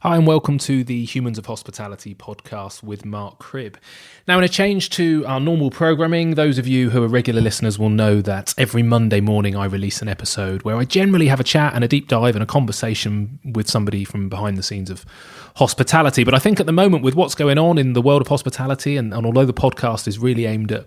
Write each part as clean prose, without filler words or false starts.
Hi and welcome to the Humans of Hospitality podcast with Mark Cribb. Now, in a change to our normal programming, those of you who are regular listeners will know that every Monday morning I release an episode where I generally have a chat and a deep dive and a conversation with somebody from behind the scenes of hospitality. But I think at the moment, with what's going on in the world of hospitality, and although the podcast is really aimed at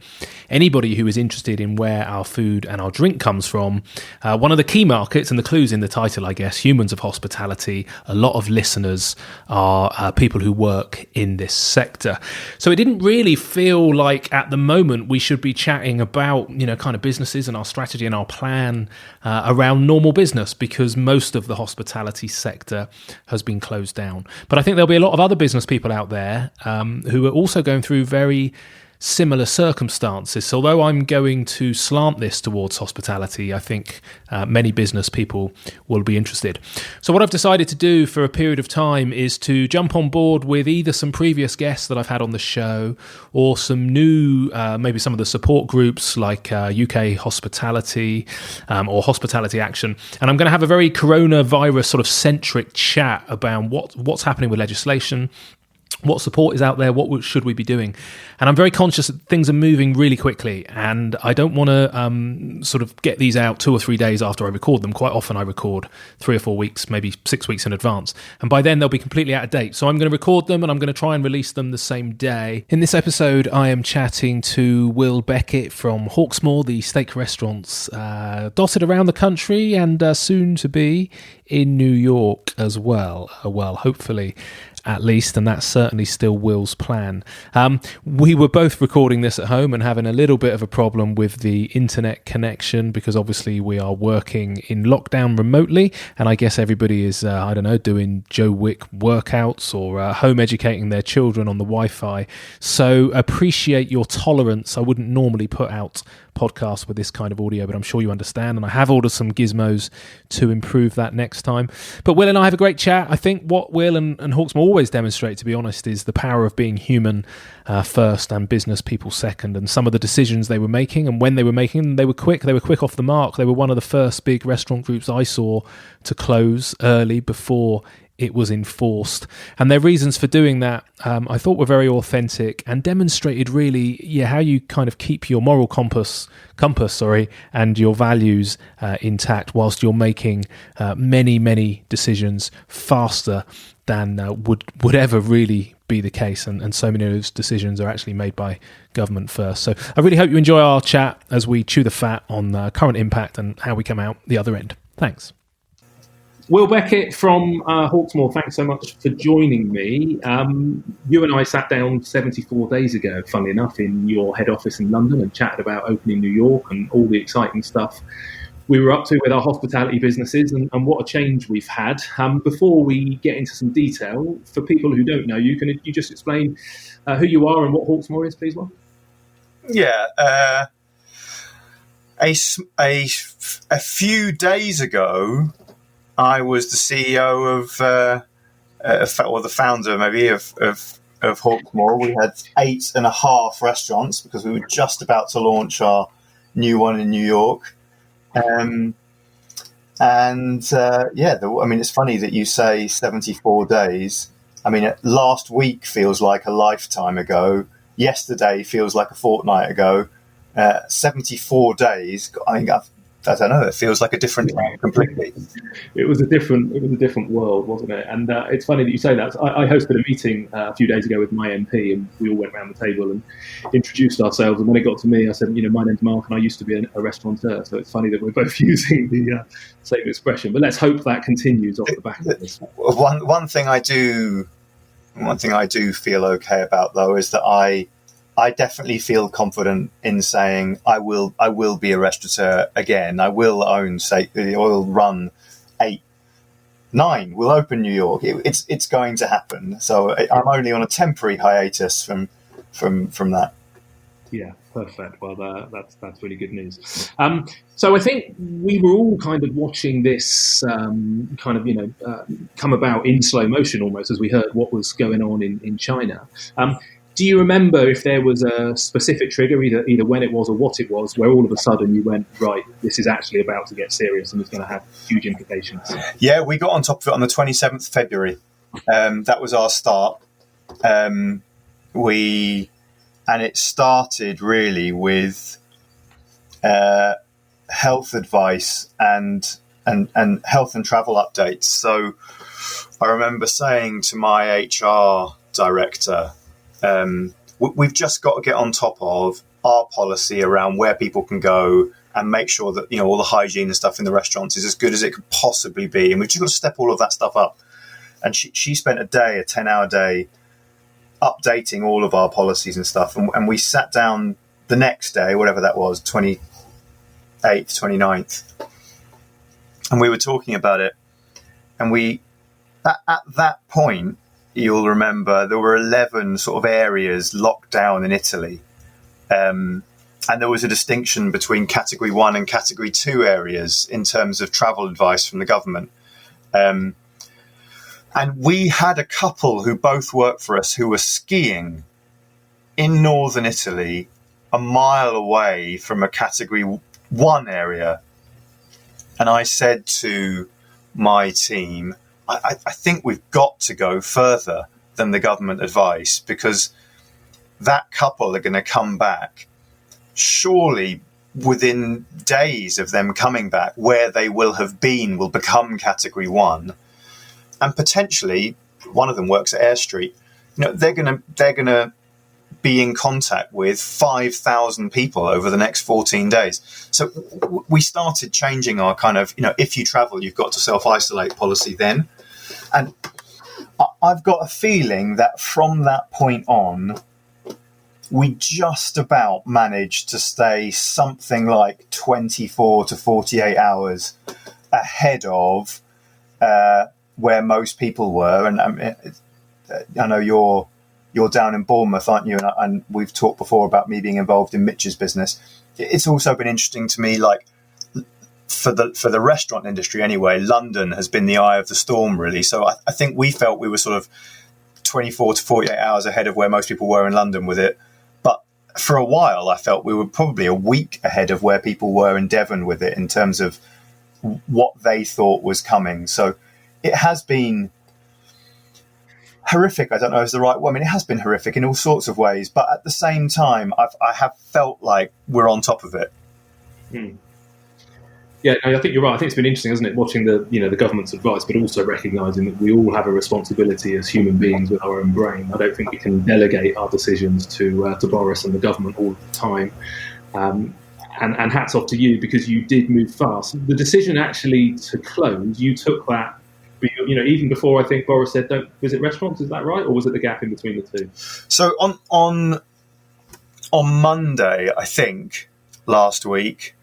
anybody who is interested in where our food and our drink comes from, one of the key markets, and the clues in the title, I guess, Humans of Hospitality, a lot of listeners are people who work in this sector. So it didn't really feel like at the moment we should be chatting about, kind of businesses and our strategy and our plan around normal business, because most of the hospitality sector has been closed down. But I think there'll be a lot of other business people out there who are also going through very similar circumstances. So although I'm going to slant this towards hospitality, I think many business people will be interested. So what I've decided to do for a period of time is to jump on board with either some previous guests that I've had on the show or some new, maybe some of the support groups like UK Hospitality or Hospitality Action. And I'm going to have a very coronavirus sort of centric chat about what's happening with legislation, what support is out there, what should we be doing. And I'm very conscious that things are moving really quickly, and I don't want to sort of get these out 2 or 3 days after I record them. Quite often I record 3 or 4 weeks, maybe 6 weeks in advance, and by then they'll be completely out of date. So I'm going to record them and I'm going to try and release them the same day. In this episode, I am chatting to Will Beckett from Hawksmoor, the steak restaurants dotted around the country and soon to be in New York as well. Well, hopefully at least, and that's certainly still Will's plan. We were both recording this at home and having a little bit of a problem with the internet connection because obviously we are working in lockdown remotely, and I guess everybody is, doing Joe Wick workouts or home educating their children on the Wi-Fi. So appreciate your tolerance. I wouldn't normally put out podcasts with this kind of audio, but I'm sure you understand, and I have ordered some gizmos to improve that next time. But Will and I have a great chat. I think what Will and Hawksmoor always demonstrate, to be honest, is the power of being human first and business people second, and some of the decisions they were making and when they were making them, they were quick off the mark. They were one of the first big restaurant groups I saw to close early before it was enforced, and their reasons for doing that I thought were very authentic and demonstrated really how you kind of keep your moral compass and your values intact whilst you're making many decisions faster than would ever really be the case, and so many of those decisions are actually made by government first. So I really hope you enjoy our chat as we chew the fat on current impact and how we come out the other end. Thanks. Will Beckett from Hawksmoor, thanks so much for joining me. You and I sat down 74 days ago, funnily enough, in your head office in London and chatted about opening New York and all the exciting stuff we were up to with our hospitality businesses and what a change we've had. Before we get into some detail, for people who don't know you, can you just explain who you are and what Hawksmoor is, please, Will? Yeah. A few days ago, I was the CEO or the founder, maybe, of Hawksmoor. We had 8.5 restaurants because we were just about to launch our new one in New York. It's funny that you say 74 days. I mean, last week feels like a lifetime ago. Yesterday feels like a fortnight ago. 74 days. I don't know. It feels like a different time completely. It was a different world, wasn't it? And it's funny that you say that. I hosted a meeting a few days ago with my MP, and we all went around the table and introduced ourselves. And when it got to me, I said, my name's Mark, and I used to be a restaurateur. So it's funny that we're both using the same expression. But let's hope that continues off the back of this. One thing I do feel okay about, though, is that I definitely feel confident in saying I will be a restaurateur again. I will run 8, 9. We'll open New York. It's going to happen. So I'm only on a temporary hiatus from that. Yeah, perfect. Well, that's really good news. So I think we were all kind of watching this come about in slow motion almost as we heard what was going on in China. Do you remember if there was a specific trigger, either when it was or what it was, where all of a sudden you went, right, this is actually about to get serious and it's going to have huge implications? Yeah, we got on top of it on the 27th of February. That was our start. It started really with health advice and health and travel updates. So I remember saying to my HR director, we've just got to get on top of our policy around where people can go and make sure that, all the hygiene and stuff in the restaurants is as good as it could possibly be. And we've just got to step all of that stuff up. And she spent a 10-hour day, updating all of our policies and stuff. And we sat down the next day, whatever that was, 28th, 29th. And we were talking about it. And at that point, you'll remember, there were 11 sort of areas locked down in Italy. And there was a distinction between category 1 and category 2 areas in terms of travel advice from the government. And we had a couple who both worked for us who were skiing in northern Italy, a mile away from a category 1 area. And I said to my team, I think we've got to go further than the government advice, because that couple are going to come back, surely within days of them coming back, where they will have been will become category 1. And potentially, one of them works at Air Street. They're gonna be in contact with 5,000 people over the next 14 days. So we started changing our kind of, if you travel, you've got to self-isolate policy then. And I've got a feeling that from that point on, we just about managed to stay something like 24 to 48 hours ahead of where most people were. And I know you're down in Bournemouth, aren't you? And we've talked before about me being involved in Mitch's business. It's also been interesting to me, like for the restaurant industry anyway, London has been the eye of the storm, really. So I think we felt we were sort of 24 to 48 hours ahead of where most people were in London with it. But for a while, I felt we were probably a week ahead of where people were in Devon with it in terms of what they thought was coming. So it has been horrific. I don't know if it's the right word. I mean, it has been horrific in all sorts of ways, but at the same time, I have felt like we're on top of it. Yeah, I think you're right. I think it's been interesting, hasn't it, watching the government's advice, but also recognising that we all have a responsibility as human beings with our own brain. I don't think we can delegate our decisions to Boris and the government all the time. And hats off to you, because you did move fast. The decision actually to close, you took that, even before I think Boris said don't visit restaurants. Is that right, or was it the gap in between the two? So on Monday, I think last week,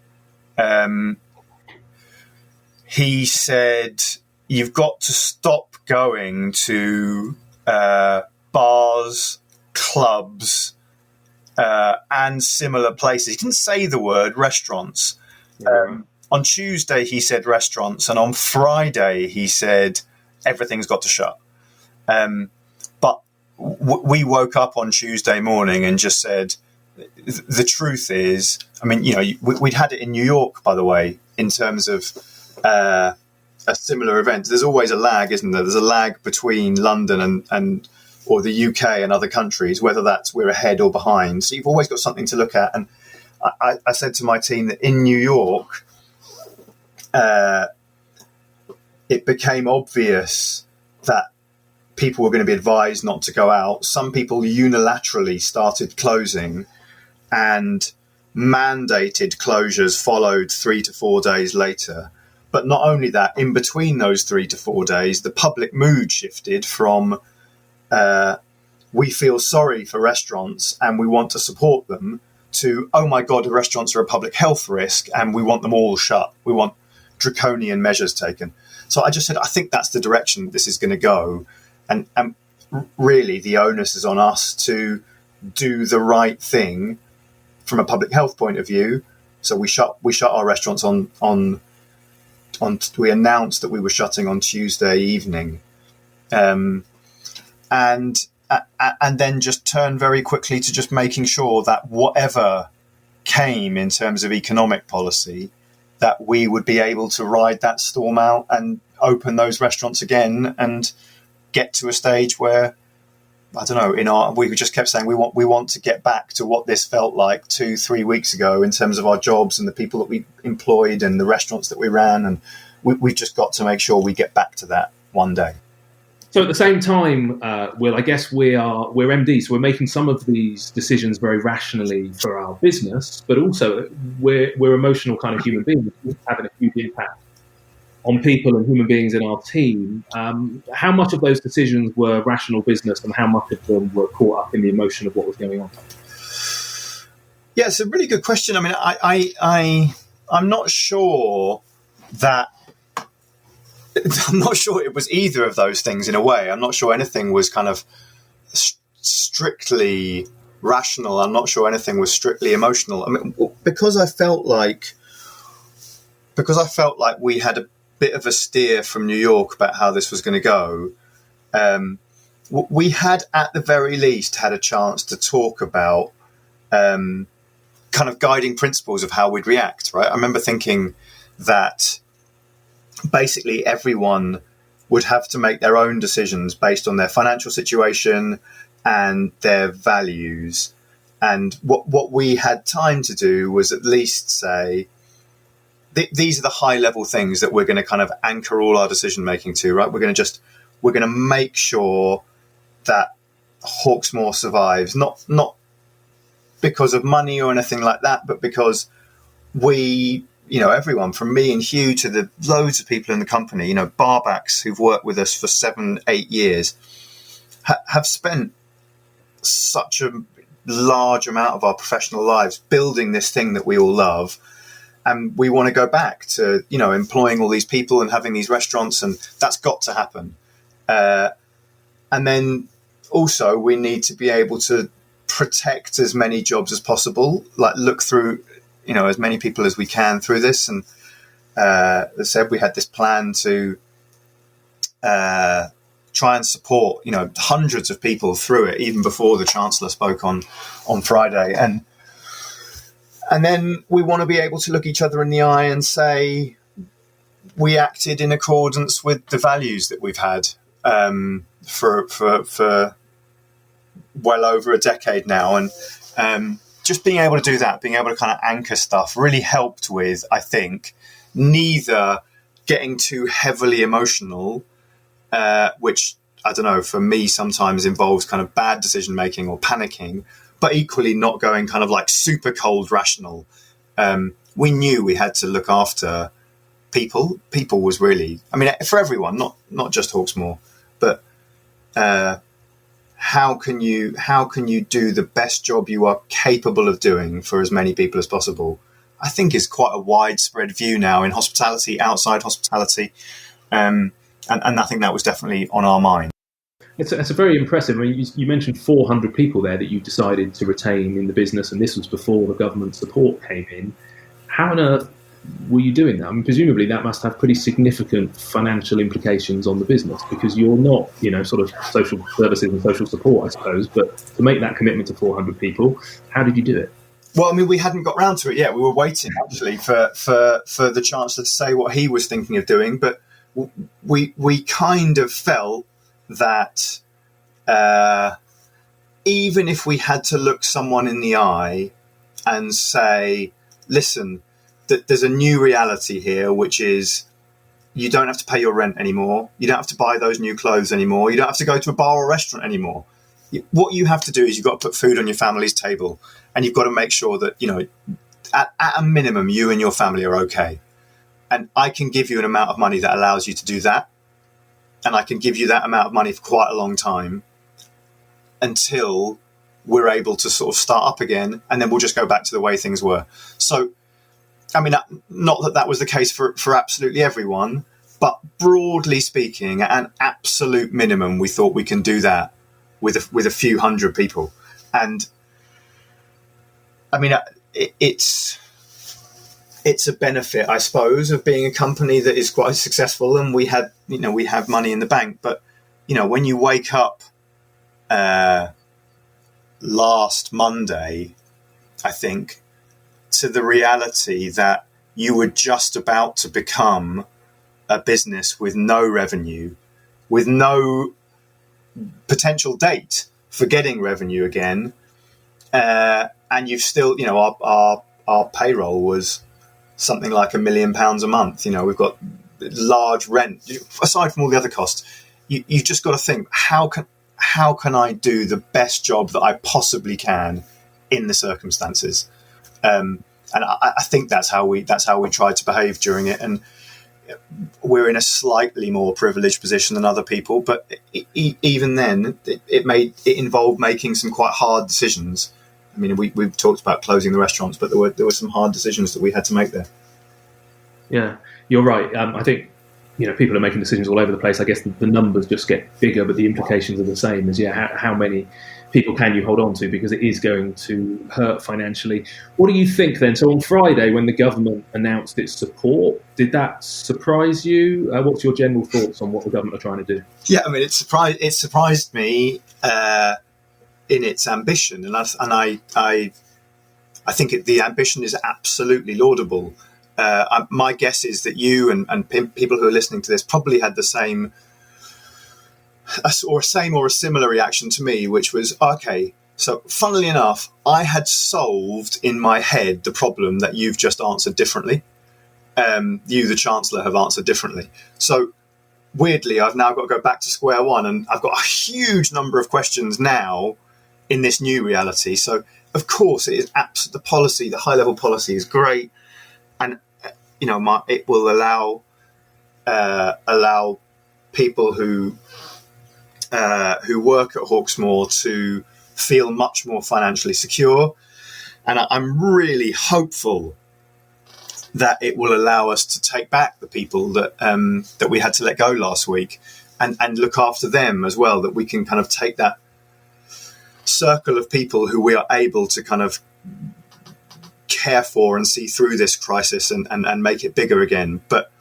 he said you've got to stop going to bars, clubs, and similar places. He didn't say the word restaurants. On Tuesday, he said restaurants, and on Friday, he said everything's got to shut. But we woke up on Tuesday morning and just said, the truth is, I mean, we'd had it in New York, by the way, in terms of a similar event. There's always a lag, isn't there? There's a lag between London and or the UK and other countries, whether that's we're ahead or behind. So you've always got something to look at. And I said to my team that in New York, it became obvious that people were going to be advised not to go out. Some people unilaterally started closing, and mandated closures followed 3 to 4 days later. But not only that, in between those 3 to 4 days, the public mood shifted from we feel sorry for restaurants and we want to support them to, oh my God, the restaurants are a public health risk and we want them all shut. We want draconian measures taken. So I just said, I think that's the direction this is going to go. And really the onus is on us to do the right thing from a public health point of view. So we shut our restaurants on we announced that we were shutting on Tuesday evening. And then just turn very quickly to just making sure that whatever came in terms of economic policy, that we would be able to ride that storm out and open those restaurants again and get to a stage where, I don't know, we just kept saying we want to get back to what this felt like 2-3 weeks ago in terms of our jobs and the people that we employed and the restaurants that we ran, and we've just got to make sure we get back to that one day. So at the same time, Will, I guess we're MDs, so we're making some of these decisions very rationally for our business, but also we're emotional kind of human beings having a huge impact on people and human beings in our team. How much of those decisions were rational business, and how much of them were caught up in the emotion of what was going on? Yeah, it's a really good question. I mean, I'm not sure it was either of those things in a way. I'm not sure anything was kind of strictly rational. I'm not sure anything was strictly emotional. I mean, because I felt like we had a bit of a steer from New York about how this was going to go. We had, at the very least, had a chance to talk about kind of guiding principles of how we'd react, right? I remember thinking that basically everyone would have to make their own decisions based on their financial situation and their values. And what we had time to do was at least say, these are the high level things that we're going to kind of anchor all our decision making to, right? We're going to make sure that Hawksmoor survives, not because of money or anything like that, but because we, everyone from me and Hugh to the loads of people in the company, barbacks who've worked with us for 7-8 years, have spent such a large amount of our professional lives building this thing that we all love. And we want to go back to, employing all these people and having these restaurants, and that's got to happen. And then also we need to be able to protect as many jobs as possible, like look through, as many people as we can through this. And as I said, we had this plan to try and support, hundreds of people through it, even before the Chancellor spoke on Friday. And then we want to be able to look each other in the eye and say we acted in accordance with the values that we've had for well over a decade now. And just being able to do that, being able to kind of anchor stuff really helped with, I think, neither getting too heavily emotional, which, I don't know, for me sometimes involves kind of bad decision making or panicking, but equally not going kind of like super cold rational. We knew we had to look after people. People was really, I mean, for everyone, not just Hawksmoor, but how can you do the best job you are capable of doing for as many people as possible? I think is quite a widespread view now in hospitality, outside hospitality, and I think that was definitely on our mind. It's a very impressive. I mean, you mentioned 400 people there that you decided to retain in the business, and this was before the government support came in. How on earth were you doing that? I mean, presumably that must have pretty significant financial implications on the business, because you're not, sort of social services and social support, I suppose, but to make that commitment to 400 people, how did you do it? Well, I mean, we hadn't got round to it yet. We were waiting, actually, for the Chancellor to say what he was thinking of doing, but we kind of felt that even if we had to look someone in the eye and say, listen, there's a new reality here, which is you don't have to pay your rent anymore. You don't have to buy those new clothes anymore. You don't have to go to a bar or restaurant anymore. What you have to do is you've got to put food on your family's table, and you've got to make sure that, at a minimum, you and your family are okay. And I can give you an amount of money that allows you to do that. And I can give you that amount of money for quite a long time until we're able to sort of start up again. And then we'll just go back to the way things were. So, I mean, not that was the case for absolutely everyone, but broadly speaking, at an absolute minimum, we thought we can do that with a few hundred people. And I mean, it's a benefit, I suppose, of being a company that is quite successful, and we have money in the bank. But, when you wake up last Monday, I think, to the reality that you were just about to become a business with no revenue, with no potential date for getting revenue again, and you've still, our payroll was something like £1 million a month. We've got large rent. Aside from all the other costs, you've just got to think, how can I do the best job that I possibly can in the circumstances? And I think that's how we tried to behave during it. And we're in a slightly more privileged position than other people, but even then, it involved making some quite hard decisions. I mean, we've talked about closing the restaurants, but there were some hard decisions that we had to make there. Yeah, you're right. I think people are making decisions all over the place. I guess the numbers just get bigger, but the implications are the same. As how many people can you hold on to, because it is going to hurt financially. What do you think then? So on Friday, when the government announced its support, did that surprise you? What's your general thoughts on what the government are trying to do? Yeah, I mean, it surprised me in its ambition, and I think the ambition is absolutely laudable. My guess is that you and people who are listening to this probably had the same or a similar reaction to me, which was, okay, so funnily enough, I had solved in my head the problem that you've just answered differently. You, the Chancellor, have answered differently. So weirdly, I've now got to go back to square one, and I've got a huge number of questions now in this new reality. So of course, it is the policy, the high-level policy is great, and it will allow people who work at Hawksmoor to feel much more financially secure, and I'm really hopeful that it will allow us to take back the people that we had to let go last week, and look after them as well. That we can kind of take that circle of people who we are able to kind of care for and see through this crisis and make it bigger again. But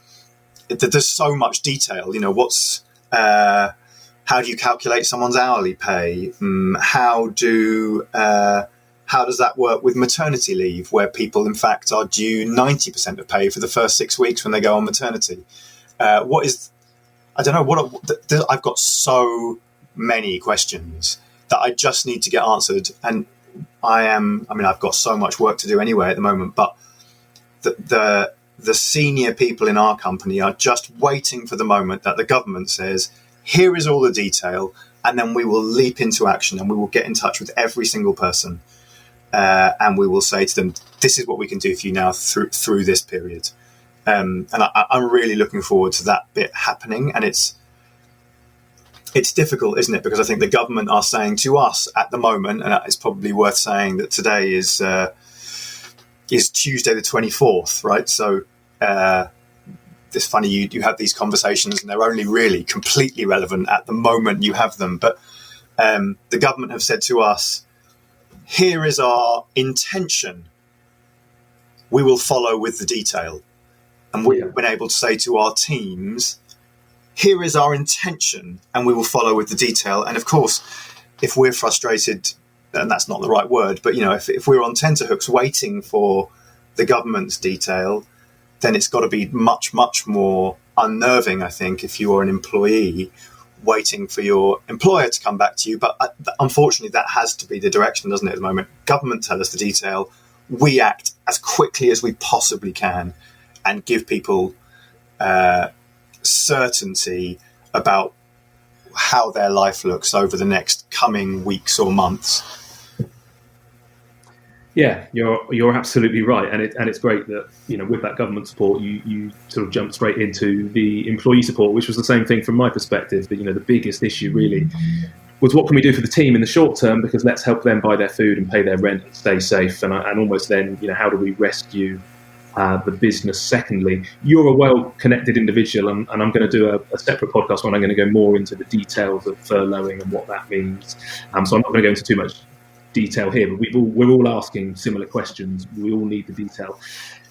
there's so much detail. How do you calculate someone's hourly pay? How does that work with maternity leave, where people, in fact, are due 90% of pay for the first 6 weeks when they go on maternity? I've got so many questions that I just need to get answered. And I've got so much work to do anyway at the moment, but the senior people in our company are just waiting for the moment that the government says, here is all the detail, and then we will leap into action, and we will get in touch with every single person, and we will say to them, this is what we can do for you now through this period. And I'm really looking forward to that bit happening. And it's difficult, isn't it? Because I think the government are saying to us at the moment, and it's probably worth saying that today is Tuesday the 24th, right? So it's funny, you have these conversations and they're only really completely relevant at the moment you have them. But the government have said to us, here is our intention. We will follow with the detail. And we've been able to say to our teams, here is our intention, and we will follow with the detail. And of course, if we're frustrated, and that's not the right word, but if we're on tenterhooks waiting for the government's detail, then it's got to be much, much more unnerving, I think, if you are an employee waiting for your employer to come back to you. But unfortunately, that has to be the direction, doesn't it, at the moment? Government tell us the detail. We act as quickly as we possibly can and give people certainty about how their life looks over the next coming weeks or months. Yeah, you're absolutely right, and it's great that with that government support, you sort of jumped straight into the employee support, which was the same thing from my perspective. That the biggest issue really was what can we do for the team in the short term, because let's help them buy their food and pay their rent and stay safe, and almost then how do we rescue the business? Secondly, you're a well-connected individual, and I'm going to do a separate podcast when I'm going to go more into the details of furloughing and what that means. So I'm not going to go into too much detail here, but we're all asking similar questions. We all need the detail.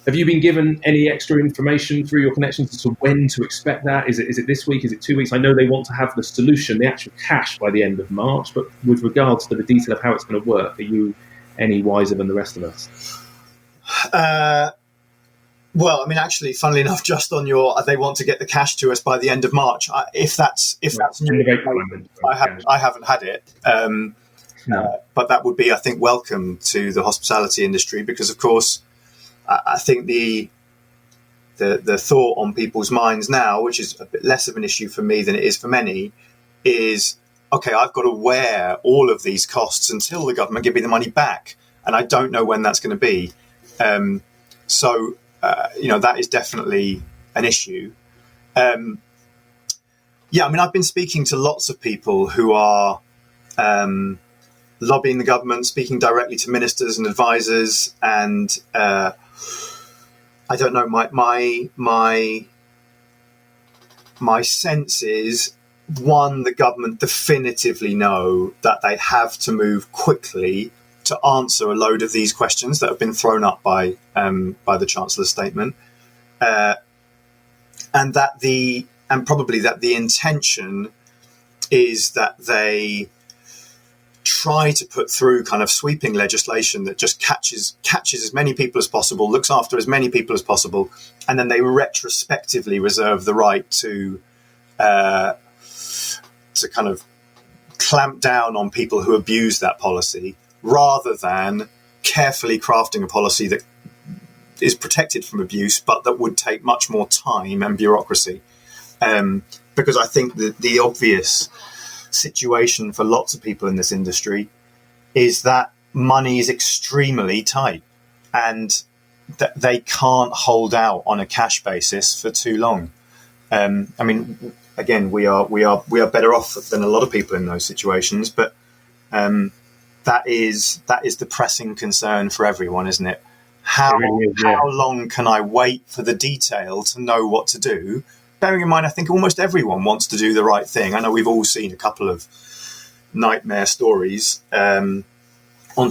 Have you been given any extra information through your connections as to when to expect that? Is it this week? Is it 2 weeks? I know they want to have the solution, the actual cash, by the end of March, but with regards to the detail of how it's going to work, are you any wiser than the rest of us? Well, I mean, actually, funnily enough, just on your, they want to get the cash to us by the end of March. If that's new, I haven't had it. But that would be, I think, welcome to the hospitality industry, because, of course, I think the thought on people's minds now, which is a bit less of an issue for me than it is for many, is, okay, I've got to wear all of these costs until the government give me the money back, and I don't know when that's going to be. So that is definitely an issue. I mean, I've been speaking to lots of people who are lobbying the government, speaking directly to ministers and advisors, and I don't know. My sense is, one, the government definitively know that they have to move quickly to answer a load of these questions that have been thrown up by the Chancellor's statement, and probably that the intention is that they try to put through kind of sweeping legislation that just catches as many people as possible, looks after as many people as possible, and then they retrospectively reserve the right to kind of clamp down on people who abuse that policy, rather than carefully crafting a policy that is protected from abuse, but that would take much more time and bureaucracy. Because I think that the obvious situation for lots of people in this industry is that money is extremely tight, and that they can't hold out on a cash basis for too long. I mean, again, we are better off than a lot of people in those situations, but that is the pressing concern for everyone, isn't it? How long can I wait for the detail to know what to do? Bearing in mind, I think almost everyone wants to do the right thing. I know we've all seen a couple of nightmare stories on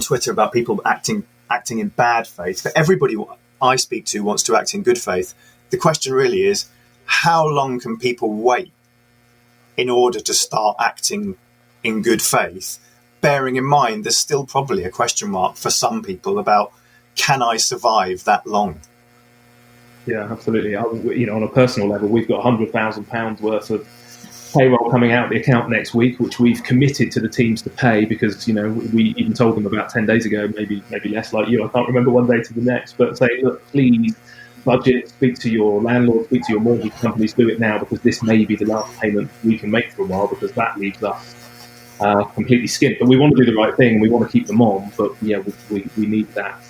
Twitter about people acting in bad faith. But everybody I speak to wants to act in good faith. The question really is, how long can people wait in order to start acting in good faith? Bearing in mind, there's still probably a question mark for some people about, can I survive that long? Yeah, absolutely. On a personal level, we've got £100,000 worth of payroll coming out of the account next week, which we've committed to the teams to pay, because we even told them about 10 days ago, maybe less, like you. I can't remember one day to the next, but say, look, please budget, speak to your landlord, speak to your mortgage companies, do it now, because this may be the last payment we can make for a while, because that leaves us completely skint. But we want to do the right thing, and we want to keep them on. But yeah, we need that.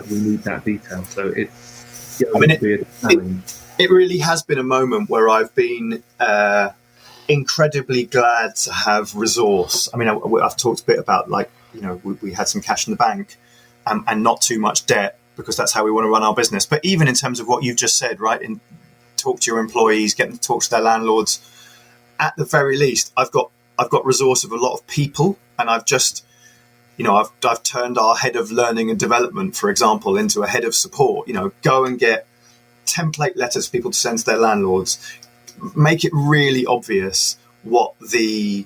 We need that detail. So it's. It really has been a moment where I've been incredibly glad to have resource. I mean, I've talked a bit about, we had some cash in the bank and not too much debt, because that's how we want to run our business. But even in terms of what you've just said, right, talk to your employees, get them to talk to their landlords. At the very least, I've got resource of a lot of people, and I've just. I've turned our head of learning and development, for example, into a head of support. Go and get template letters for people to send to their landlords. Make it really obvious what the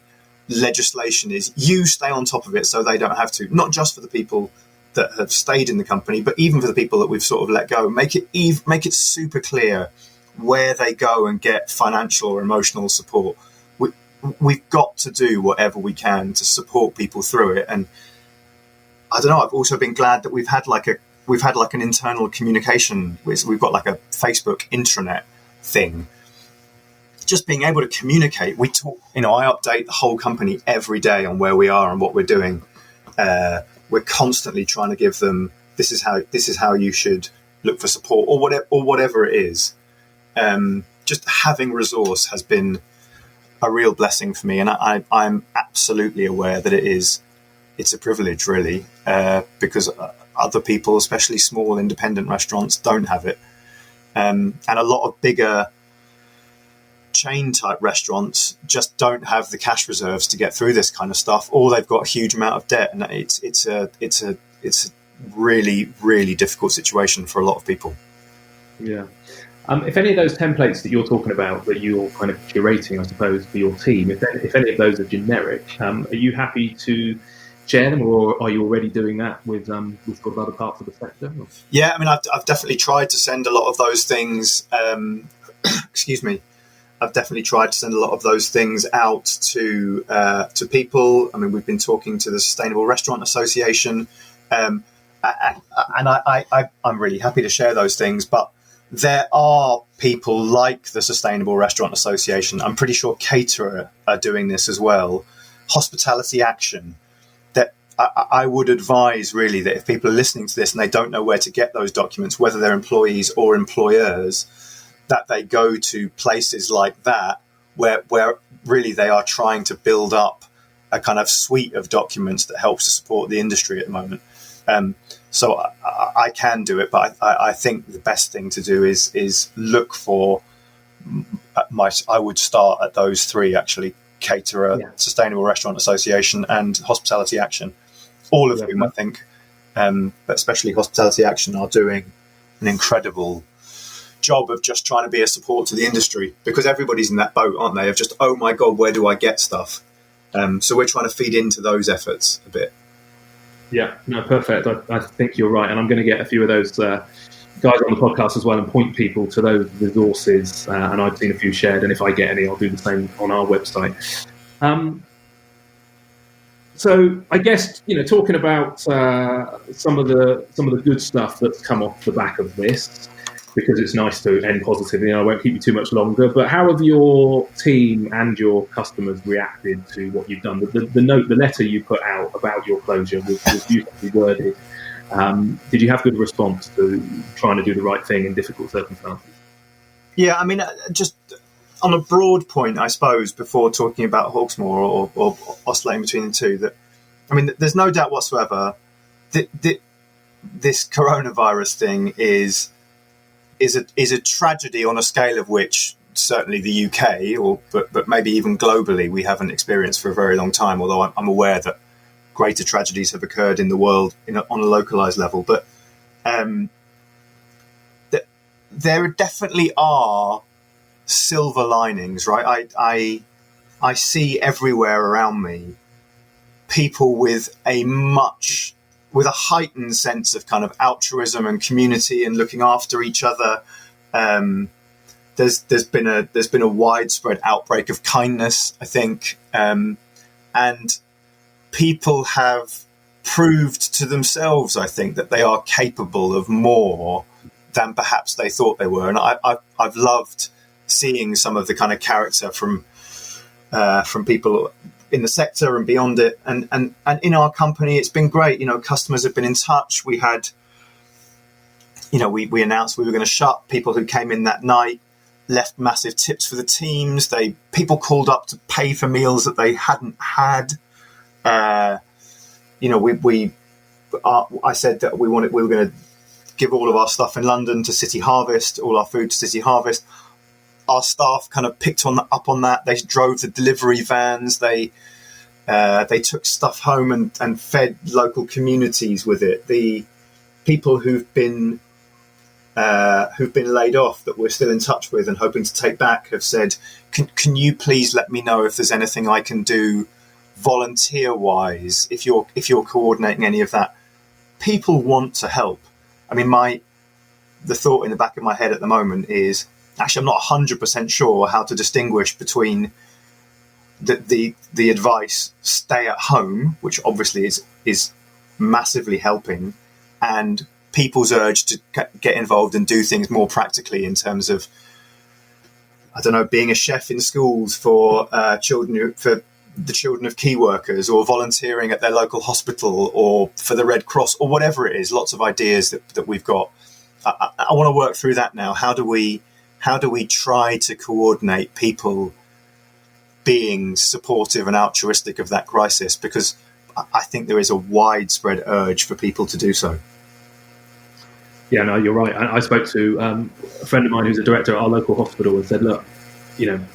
legislation is. You stay on top of it so they don't have to. Not just for the people that have stayed in the company, but even for the people that we've sort of let go. Make it super clear where they go and get financial or emotional support. We've got to do whatever we can to support people through it. And I don't know. I've also been glad that we've had an internal communication. We've got like a Facebook intranet thing. Just being able to communicate. We talk. I update the whole company every day on where we are and what we're doing. We're constantly trying to give them. This is how you should look for support, or whatever it is. Just having resource has been a real blessing for me, and I'm absolutely aware that it's a privilege, really, because other people, especially small independent restaurants, don't have it. And a lot of bigger chain-type restaurants just don't have the cash reserves to get through this kind of stuff, or they've got a huge amount of debt, and it's a really, really difficult situation for a lot of people. Yeah. If any of those templates that you're talking about, that you're kind of curating, I suppose, for your team, if any of those are generic, are you happy to share them, or are you already doing that with sort of other parts of the sector? Yeah, I mean, I've definitely tried to send a lot of those things. Excuse me. I've definitely tried to send a lot of those things out to people. I mean, we've been talking to the Sustainable Restaurant Association, and I'm really happy to share those things. But there are people like the Sustainable Restaurant Association. I'm pretty sure Caterer are doing this as well. Hospitality Action. That I would advise really that if people are listening to this and they don't know where to get those documents, whether they're employees or employers, that they go to places like that where really they are trying to build up a kind of suite of documents that helps to support the industry at the moment. So I can do it, but I think the best thing to do is look for I would start at those three, actually: Caterer, Sustainable Restaurant Association, and Hospitality Action. All of whom I think, but especially Hospitality Action, are doing an incredible job of just trying to be a support to the industry, because everybody's in that boat, aren't they? Of just, oh my God, where do I get stuff? So we're trying to feed into those efforts a bit. Yeah, no, perfect. I think you're right. And I'm going to get a few of those guys on the podcast as well and point people to those resources. And I've seen a few shared. And if I get any, I'll do the same on our website. So I guess, talking about some of the good stuff that's come off the back of this, because it's nice to end positively. I won't keep you too much longer, but how have your team and your customers reacted to what you've done? The letter you put out about your closure was beautifully worded. Did you have good response to trying to do the right thing in difficult circumstances? Yeah, I mean, just on a broad point, I suppose, before talking about Hawksmoor or oscillating between the two, that, I mean, there's no doubt whatsoever that this coronavirus thing is a tragedy on a scale of which certainly the UK, but maybe even globally, we haven't experienced for a very long time, although I'm aware that greater tragedies have occurred in the world on a localized level. But there definitely are silver linings, right? I see everywhere around me people with a heightened sense of kind of altruism and community and looking after each other. There's been a widespread outbreak of kindness, I think, and people have proved to themselves, I think, that they are capable of more than perhaps they thought they were. And I've loved seeing some of the kind of character from people in the sector and beyond it, and in our company, it's been great. Customers have been in touch. We had, we announced we were going to shut. People who came in that night left massive tips for the teams. People called up to pay for meals that they hadn't had. I said that we were going to give all of our stuff in London to City Harvest, all our food to City Harvest. Our staff kind of picked up on that. They drove the delivery vans. They took stuff home and fed local communities with it. The people who've been laid off that we're still in touch with and hoping to take back have said, "Can you please let me know if there's anything I can do volunteer-wise? If you're coordinating any of that." People want to help. I mean, the thought in the back of my head at the moment is, actually, I'm not 100% sure how to distinguish between the advice stay at home, which obviously is massively helping, and people's urge to get involved and do things more practically in terms of, I don't know, being a chef in schools for the children of key workers, or volunteering at their local hospital, or for the Red Cross, or whatever it is. Lots of ideas that we've got. I want to work through that now. How do we try to coordinate people being supportive and altruistic of that crisis? Because I think there is a widespread urge for people to do so. Yeah, no, you're right. I spoke to a friend of mine who's a director at our local hospital and said, look,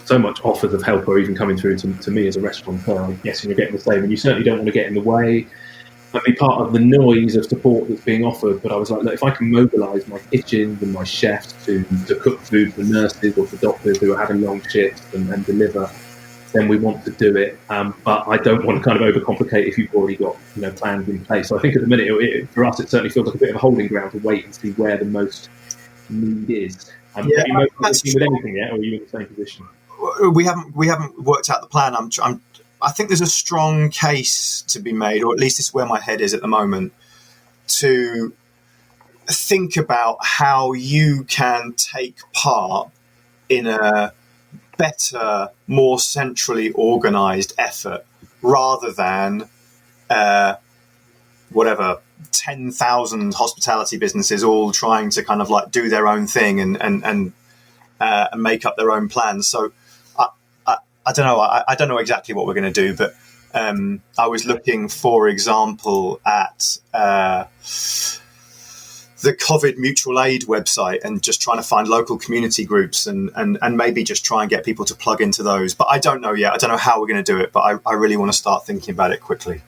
so much offers of help are even coming through to me as a restaurateur. I'm guessing you're getting the same, and you certainly don't want to get in the way and be part of the noise of support that's being offered. But I was like, look, if I can mobilise my kitchens and my chefs to cook food for nurses or for doctors who are having long shifts and deliver, then we want to do it. But I don't want to kind of overcomplicate if you've already got plans in place. So I think at the minute, for us, it certainly feels like a bit of a holding ground to wait and see where the most need is. Have you noticed with anything yet, or are you in the same position? We haven't worked out the plan. I think there's a strong case to be made, or at least it's where my head is at the moment, to think about how you can take part in a better, more centrally organised effort rather than 10,000 hospitality businesses all trying to kind of like do their own thing and make up their own plans. So I don't know. I don't know exactly what we're going to do, but I was looking, for example, at the COVID mutual aid website and just trying to find local community groups and maybe just try and get people to plug into those. But I don't know yet. I don't know how we're going to do it, but I really want to start thinking about it quickly.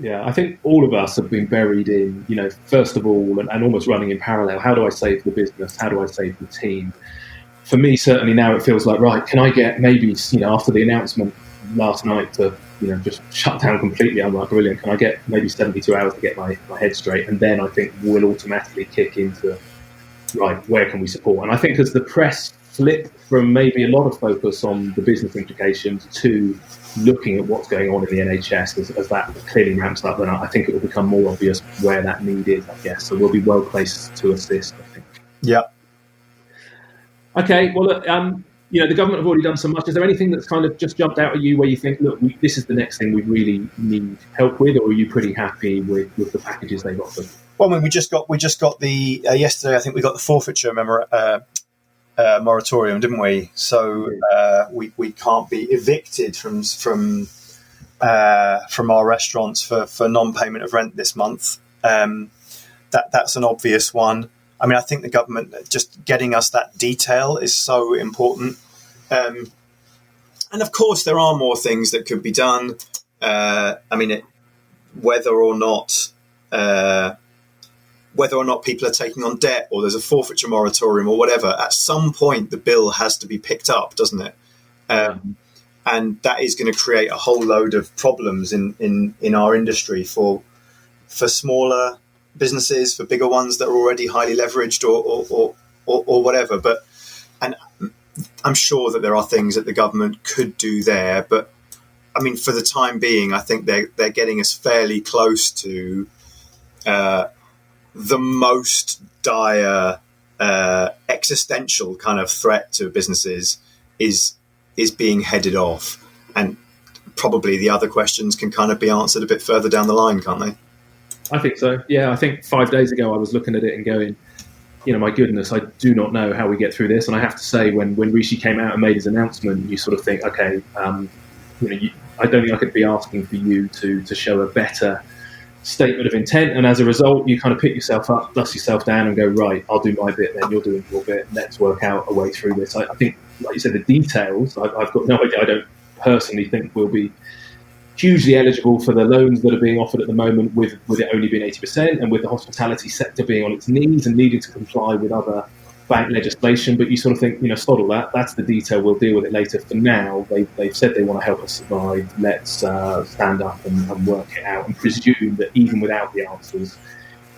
Yeah, I think all of us have been buried in, first of all, and almost running in parallel. How do I save the business? How do I save the team? For me, certainly now it feels like, right, can I get maybe, after the announcement last night to, just shut down completely? I'm like, brilliant. Can I get maybe 72 hours to get my head straight? And then I think we'll automatically kick into, right, where can we support? And I think as the press flip from maybe a lot of focus on the business implications to looking at what's going on in the NHS as that clearly ramps up, then I think it will become more obvious where that need is, I guess. So we'll be well placed to assist, I think. Yeah. Okay, well, look, the government have already done so much. Is there anything that's kind of just jumped out at you where you think, look, this is the next thing we really need help with, or are you pretty happy with the packages they've offered? Well, I mean, we just got the yesterday. I think we got the forfeiture moratorium, didn't we? So we can't be evicted from our restaurants for non-payment of rent this month. That's an obvious one. I mean, I think the government just getting us that detail is so important. And of course, there are more things that could be done. Whether or not people are taking on debt or there's a forfeiture moratorium or whatever, at some point the bill has to be picked up, doesn't it? And that is going to create a whole load of problems in our industry for smaller businesses, for bigger ones that are already highly leveraged or whatever. And I'm sure that there are things that the government could do there, but I mean, for the time being, I think they're getting us fairly close to the most dire existential kind of threat to businesses is being headed off, and probably the other questions can kind of be answered a bit further down the line, can't they? I think so. Yeah, I think 5 days ago I was looking at it and going, my goodness, I do not know how we get through this. And I have to say, when Rishi came out and made his announcement, you sort of think, okay, I don't think I could be asking for you to show a better statement of intent. And as a result, you kind of pick yourself up, dust yourself down and go, right, I'll do my bit, then you're doing your bit. Let's work out a way through this. I think, like you said, the details, I've got no idea. I don't personally think we'll be hugely eligible for the loans that are being offered at the moment, with it only being 80%, and with the hospitality sector being on its knees and needing to comply with other bank legislation. But you sort of think, sod all that. That's the detail. We'll deal with it later. For now, they've said they want to help us survive. Let's stand up and work it out, and presume that even without the answers,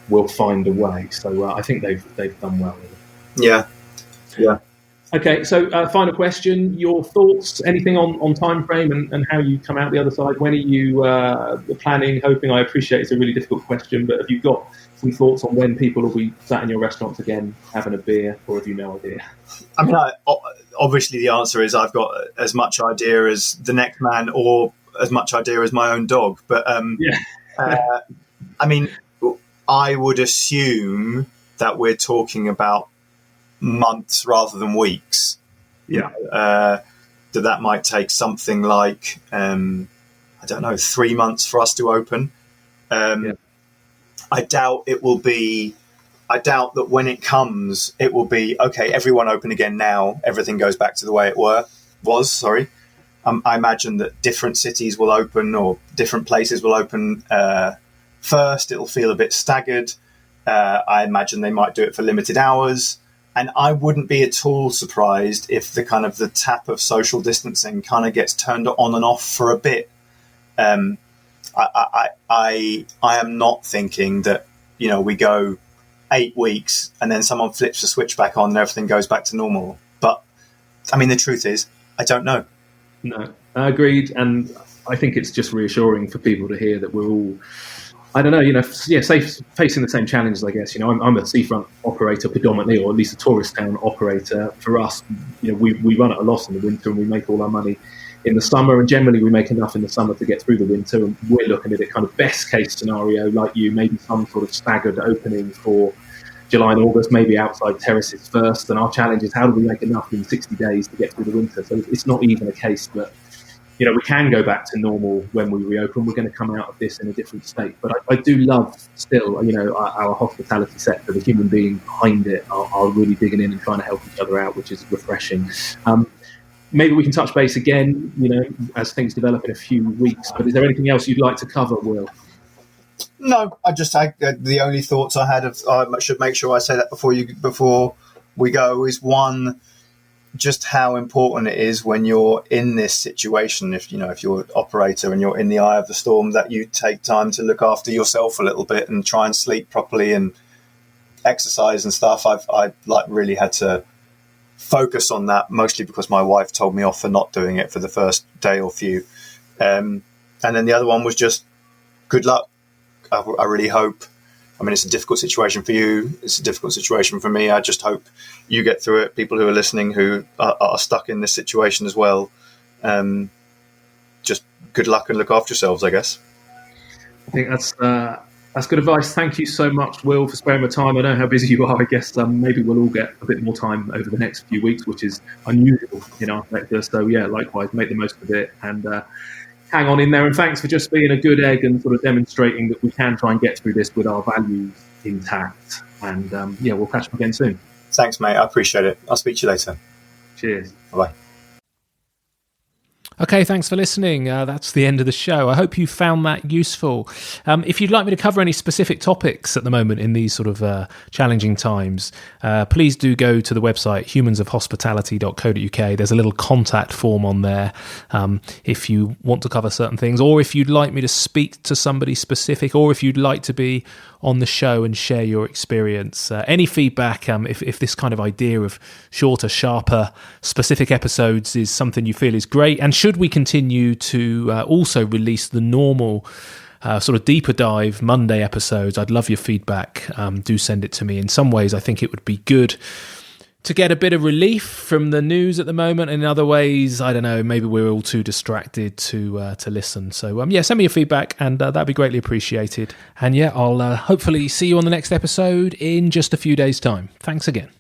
we'll find a way. So I think they've done well. Yeah. Okay, so final question, your thoughts, anything on time frame and how you come out the other side? When are you planning, hoping? I appreciate it's a really difficult question, but have you got some thoughts on when people will be sat in your restaurants again having a beer, or have you no idea? I mean, obviously the answer is I've got as much idea as the next man or as much idea as my own dog. But I mean, I would assume that we're talking about months rather than weeks. That might take something like I don't know, 3 months for us to open. I doubt it will be. I doubt that when it comes, it will be okay. Everyone open again now. Everything goes back to the way it was. Sorry. I imagine that different cities will open, or different places will open first. It'll feel a bit staggered. I imagine they might do it for limited hours. And I wouldn't be at all surprised if the kind of the tap of social distancing kind of gets turned on and off for a bit. I am not thinking that, we go 8 weeks and then someone flips the switch back on and everything goes back to normal. But I mean, the truth is, I don't know. No, agreed. And I think it's just reassuring for people to hear that we're all, I don't know, facing the same challenges, I guess. I'm a seafront operator predominantly, or at least a tourist town operator. For us, we run at a loss in the winter and we make all our money in the summer, and generally we make enough in the summer to get through the winter. And we're looking at it kind of best case scenario, like you, maybe some sort of staggered opening for July and August, maybe outside terraces first. And our challenge is, how do we make enough in 60 days to get through the winter? So it's not even a case that we can go back to normal when we reopen. We're going to come out of this in a different state. But I do love still, our hospitality sector, the human being behind it are really digging in and trying to help each other out, which is refreshing. Maybe we can touch base again, as things develop in a few weeks. But is there anything else you'd like to cover, Will? No, the only thoughts I had I should make sure I say that before we go is, one, just how important it is when you're in this situation, if you're an operator and you're in the eye of the storm, that you take time to look after yourself a little bit and try and sleep properly and exercise and stuff. I really had to focus on that, mostly because my wife told me off for not doing it for the first day or few. And then the other one was just good luck. I really hope, it's a difficult situation for you. It's a difficult situation for me. I just hope you get through it. People who are listening who are stuck in this situation as well. Just good luck and look after yourselves, I guess. I think that's good advice. Thank you so much, Will, for sparing my time. I know how busy you are. I guess maybe we'll all get a bit more time over the next few weeks, which is unusual in our sector. So yeah, likewise, make the most of it and hang on in there. And thanks for just being a good egg and sort of demonstrating that we can try and get through this with our values intact. And we'll catch up again soon. Thanks, mate. I appreciate it. I'll speak to you later. Cheers. Bye-bye. Okay, thanks for listening. That's the end of the show. I hope you found that useful. If you'd like me to cover any specific topics at the moment in these sort of challenging times, please do go to the website humansofhospitality.co.uk. There's a little contact form on there if you want to cover certain things, or if you'd like me to speak to somebody specific, or if you'd like to be on the show and share your experience. Any feedback, if this kind of idea of shorter, sharper, specific episodes is something you feel is great, and should we continue to also release the normal sort of deeper dive Monday episodes, I'd love your feedback. Do send it to me. In some ways, I think it would be good to get a bit of relief from the news at the moment. In other ways, I don't know, maybe we're all too distracted to listen. So send me your feedback, and that'd be greatly appreciated. And I'll hopefully see you on the next episode in just a few days' time. Thanks again.